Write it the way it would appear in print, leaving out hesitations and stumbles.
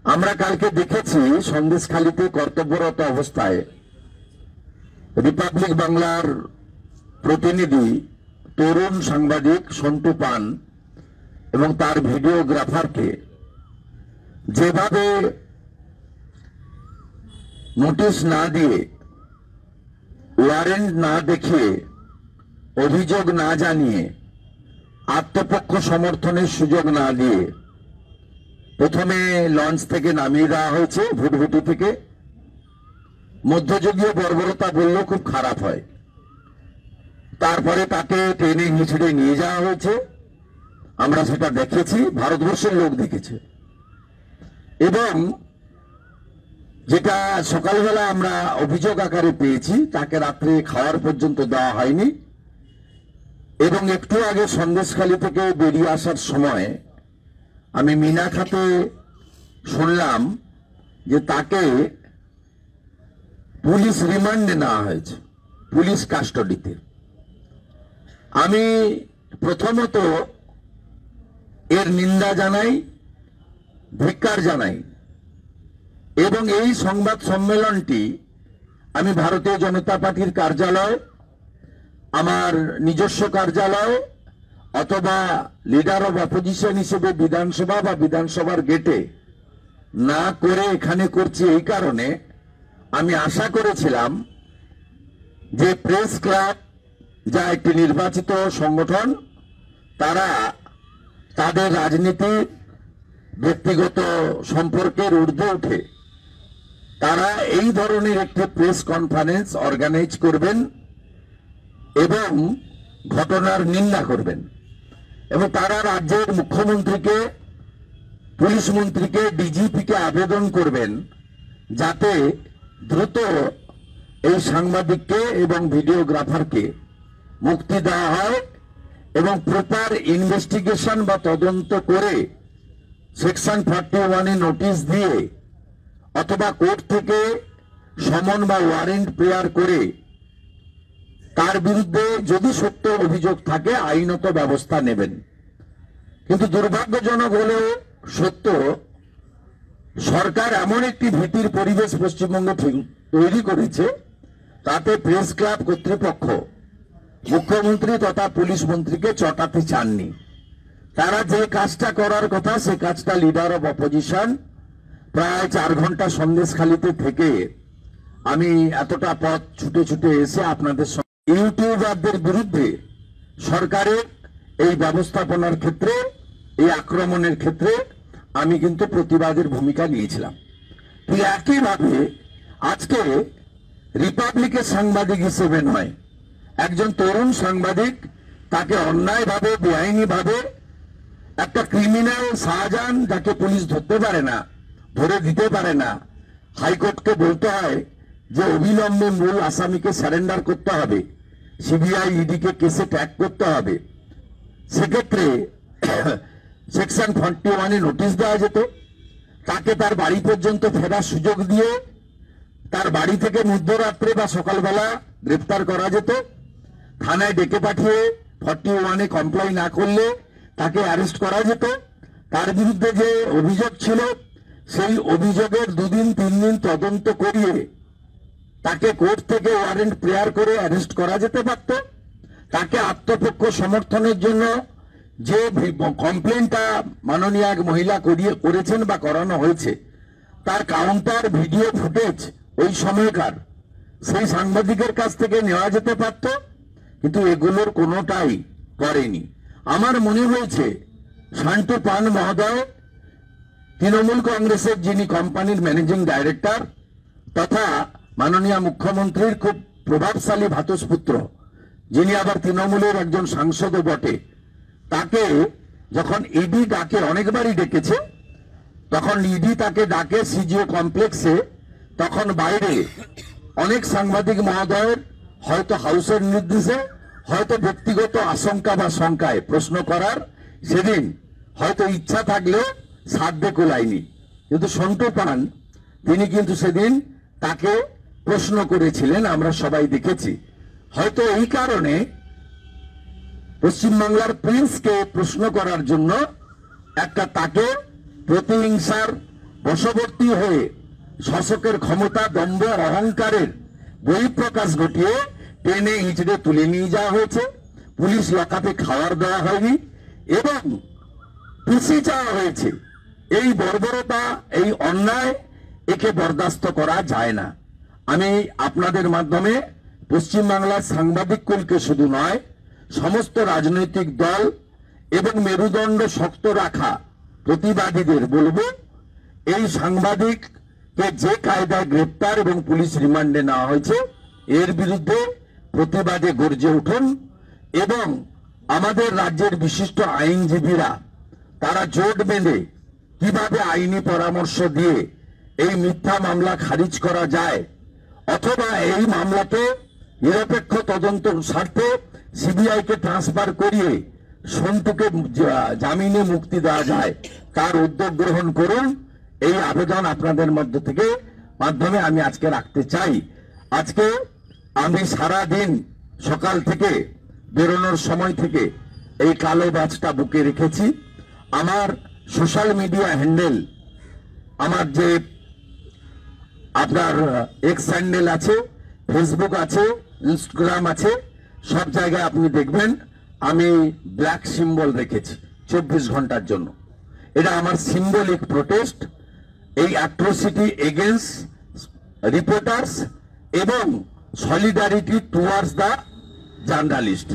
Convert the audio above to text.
আমরা কালকে দেখেছি সন্দেশখালীতে কর্তব্যরত অবস্থায় রিপাবলিক বাংলার প্রতিনিধি তরুণ সাংবাদিক সন্টু পান এবং তার ভিডিওগ্রাফারকে যেভাবে নোটিশ না দিয়ে, ওয়ারেন্ট না দেখিয়ে, অভিযোগ না জানিয়ে, আত্মপক্ষ সমর্থনের সুযোগ না দিয়ে প্রথমে লঞ্চ থেকে নামিয়ে দেওয়া হয়েছে, ভুটভুটি থেকে। মধ্যযুগীয় বর্বরতা বললেও খুব খারাপ হয়। তারপরে তাকে টেনে হিঁচড়ে নিয়ে যাওয়া হয়েছে, আমরা সেটা দেখেছি, ভারতবর্ষের লোক দেখেছে। এবং যেটা সকালবেলা আমরা অভিযোগ আকারে পেয়েছি, তাকে রাত্রে খাওয়ার পর্যন্ত দেওয়া হয়নি। এবং একটু আগে সন্দেশখালী থেকে বেরিয়ে আসার সময় আমি মিনাখাতে শুনলাম যে তাকে পুলিশ রিমান্ডে নেওয়া হয়েছে, পুলিশ কাস্টডিতে। আমি প্রথমত এর নিন্দা জানাই, ধিক্কার জানাই। এবং এই সংবাদ সম্মেলনটি আমি ভারতীয় জনতা পার্টির কার্যালয়, আমার নিজস্ব কার্যালয় অথবা লিডার অব অপোজিশন হিসেবে বিধানসভা বা বিধানসভার গেটে না করে এখানে করছি। এই কারণে আমি আশা করেছিলাম যে প্রেস ক্লাব, যা একটি নির্বাচিত সংগঠন, তারা তাদের রাজনীতি ব্যক্তিগত সম্পর্কের ঊর্ধ্বে উঠে তারা এই ধরনের একটি প্রেস কনফারেন্স অর্গানাইজ করবেন এবং ঘটনার নিন্দা করবেন। এবং তারা রাজ্যের মুখ্যমন্ত্রীকে, পুলিশ মন্ত্রীকে, ডিজিপিকে আবেদন করবেন যাতে দ্রুত এই সাংবাদিককে এবং ভিডিওগ্রাফারকে মুক্তি দেওয়া হয় এবং প্রপার ইনভেস্টিগেশন বা তদন্ত করে সেকশন 41-এ নোটিশ দিয়ে অথবা কোর্ট থেকে সমন বা ওয়ারেন্ট প্রেয়ার করে তার বিরুদ্ধে যদি সত্য অভিযোগ থাকে আইনত ব্যবস্থা নেবেন। কিন্তু দুর্ভাগ্যজনক হলেও সত্য, সরকার এমন একটি ভীতির পরিবেশ পশ্চিমবঙ্গে তৈরি করেছে, তাতে প্রেস ক্লাব কর্তৃপক্ষ মুখ্যমন্ত্রী তথা পুলিশ মন্ত্রীকে চটাতে চাননি। তারা যে কাজটা করার কথা, সে কাজটা লিডার অব অপোজিশন প্রায় 4 ঘন্টা সন্দেশখালীতে থেকে আমি এতটা পথ ছুটে ছুটে এসে আপনাদের ইউটিউবারদের বিরুদ্ধে সরকারের এই ব্যবস্থাপনার ক্ষেত্রে, এই আক্রমণের ক্ষেত্রে আমি কিন্তু প্রতিবাদের ভূমিকা নিয়েছিলাম। ঠিক একইভাবে আজকে রিপাবলিকের সাংবাদিক হিসেবে নয়, একজন তরুণ সাংবাদিক, তাকে অন্যায়ভাবে, বেআইনিভাবে একটা ক্রিমিনাল শাহজাহান, যাকে পুলিশ ধরতে পারে না, ধরে দিতে পারে না, হাইকোর্টকে বলতে হয় যে অবিলম্বে মূল আসামিকে সারেন্ডার করতে হবে, সিবিআই ইডিকে কেসে ট্যাগ করতে হবে। সেক্ষেত্রে সেকশন 41-এ নোটিশ দেওয়া যেত, তাকে তার বাড়ি পর্যন্ত ফেরার সুযোগ দিয়ে তার বাড়ি থেকে মধ্যরাত্রে বা সকালবেলা গ্রেফতার করা যেত, থানায় ডেকে পাঠিয়ে 41-এ কমপ্লাই না করলে তাকে অ্যারেস্ট করা যেত, তার বিরুদ্ধে যে অভিযোগ ছিল সেই অভিযোগের 2 দিন 3 দিন তদন্ত করিয়ে তাকে কোর্ট থেকে ওয়ারেন্ট প্রেয়ার করে অ্যারেস্ট করা যেতে পারত। তাকে আত্মপক্ষ সমর্থনের জন্য যে কমপ্লেনটা মাননীয় এক মহিলা করেছেন বা করানো হয়েছে, তার কাউন্টার ভিডিও ফুটেজ ওই সময়কার সেই সাংবাদিকের কাছ থেকে নেওয়া যেতে পারত, কিন্তু এগুলোর কোনোটাই করেনি। আমার মনে হয়েছে সন্টু পান মহোদয়, তৃণমূল কংগ্রেসের যিনি কোম্পানির ম্যানেজিং ডাইরেক্টর তথা মাননীয় মুখ্যমন্ত্রীর খুব প্রভাবশালী ভ্রাতুষ্পুত্র, যিনি আবার তৃণমূলের একজন সাংসদও বটে, তাকে যখন ইডি ডাকে, অনেকবারই ডেকেছে, তখন ইডি তাকে ডাকে সিজিও কমপ্লেক্সে, তখন বাইরে অনেক সাংবাদিক মহোদয়ের হয়তো হাউসের নির্দেশে, হয়তো ব্যক্তিগত আশঙ্কা বা শঙ্কায় প্রশ্ন করার সেদিন হয়তো ইচ্ছা থাকলেও সাধ্যে কোলায়নি। কিন্তু সন্টু পান, তিনি কিন্তু সেদিন তাকে প্রশ্ন করেছিলেন, আমরা সবাই দেখেছি। হয়তো এই কারণে পশ্চিমবাংলার প্রিন্সকে প্রশ্ন করার জন্য একটা তাকে প্রতিহিংসার বশবর্তী হয়ে শাসকের ক্ষমতা, দম্ভ আর অহংকারের বহিঃপ্রকাশ ঘটিয়ে টেনে হিঁচড়ে তুলে নিয়ে যাওয়া হয়েছে। পুলিশ লকআপে খাবার দেওয়া হয়নি এবং পিসি চাওয়া হয়েছে। এই বর্বরতা, এই অন্যায়, একে বরদাস্ত করা যায় না। আমি আপনাদের মাধ্যমে পশ্চিমবাংলার সাংবাদিক কুলকে শুধু নয়, সমস্ত রাজনৈতিক দল এবং মেরুদণ্ড শক্ত রাখা প্রতিবাদীদের বলবো, এই সাংবাদিককে যে কায়দায় গ্রেপ্তার এবং পুলিশ রিমান্ডে নেওয়া হয়েছে এর বিরুদ্ধে প্রতিবাদে গর্জে উঠুন এবং আমাদের রাজ্যের বিশিষ্ট আইনজীবীরা তারা জোট বেঁধে কিভাবে আইনি পরামর্শ দিয়ে এই মিথ্যা মামলা খারিজ করা যায় অথবা এই মামলাতে নিরপেক্ষ তদন্ত স্বার্থে সিবিআইকে ট্রান্সফার করিয়ে সন্তুকে জামিনে মুক্তি দেওয়া যায় তার উদ্যোগ গ্রহণ করুন। এই আবেদন আপনাদের মধ্য থেকে মাধ্যমে আমি আজকে রাখতে চাই। আজকে আমি সারা দিন সকাল থেকে বেরোনোর সময় থেকে এই কালো ব্যাজটা বুকে রেখেছি। আমার সোশ্যাল মিডিয়া হ্যান্ডেল, আমার যে আপনার এক্স হ্যান্ডেল আছে, ফেসবুক আছে, ইনস্টাগ্রাম আছে, সব জায়গায় আপনি দেখবেন আমি ব্ল্যাক সিম্বল রেখেছি 24 ঘন্টার জন্য। এটা আমার সিম্বলিক প্রোটেস্ট এই অ্যাট্রোসিটি এগেইনস্ট রিপোর্টার্স এবং সলিডারিটি টুয়ার্ডস দ্য জার্নালিস্ট।